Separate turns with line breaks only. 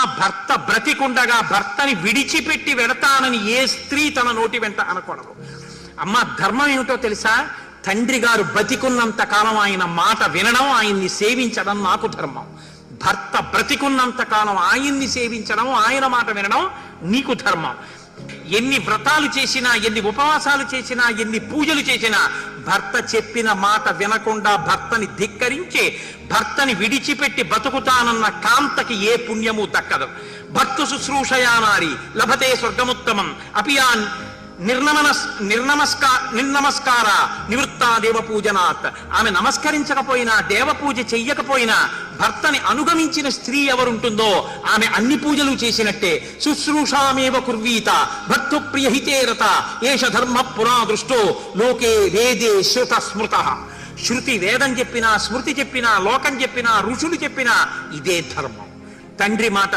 భర్త బ్రతికుండగా భర్తని విడిచిపెట్టి వెడతానని ఏ స్త్రీ తన నోటి వెంట అనకూడదు. అమ్మ, ధర్మం ఏమిటో తెలుసా? తండ్రి గారు బతికున్నంత కాలం ఆయన మాట వినడం, ఆయన్ని సేవించడం నాకు ధర్మం. భర్త బ్రతికున్నంత కాలం ఆయన్ని సేవించడం, ఆయన మాట వినడం నీకు ధర్మం. ఎన్ని వ్రతాలు చేసినా, ఎన్ని ఉపవాసాలు చేసినా, ఎన్ని పూజలు చేసినా భర్త చెప్పిన మాట వినకుండా భర్తని ధిక్కరించి భర్తని విడిచిపెట్టి బతుకుతానన్న కాంతకి ఏ పుణ్యము దక్కదు. భర్తు శుశ్రూషయానారి లభతే స్వర్గముత్తమం అపియాన్ నిర్నమస్కార నివృత్తా దేవపూజనాత్. ఆమె నమస్కరించకపోయినా, దేవపూజ చెయ్యకపోయినా భర్తని అనుగమించిన స్త్రీ ఎవరుంటుందో ఆమె అన్ని పూజలు చేసినట్టే. శుశ్రూషామేవ కుర్వీత భర్తు ప్రియహితేరత ఏష ధర్మ పురాదృష్టో లోకే వేదే శ్రుత స్మృత. శృతి వేదం చెప్పినా, స్మృతి చెప్పినా, లోకం చెప్పినా, ఋషులు చెప్పినా ఇదే ధర్మం. తండ్రి మాట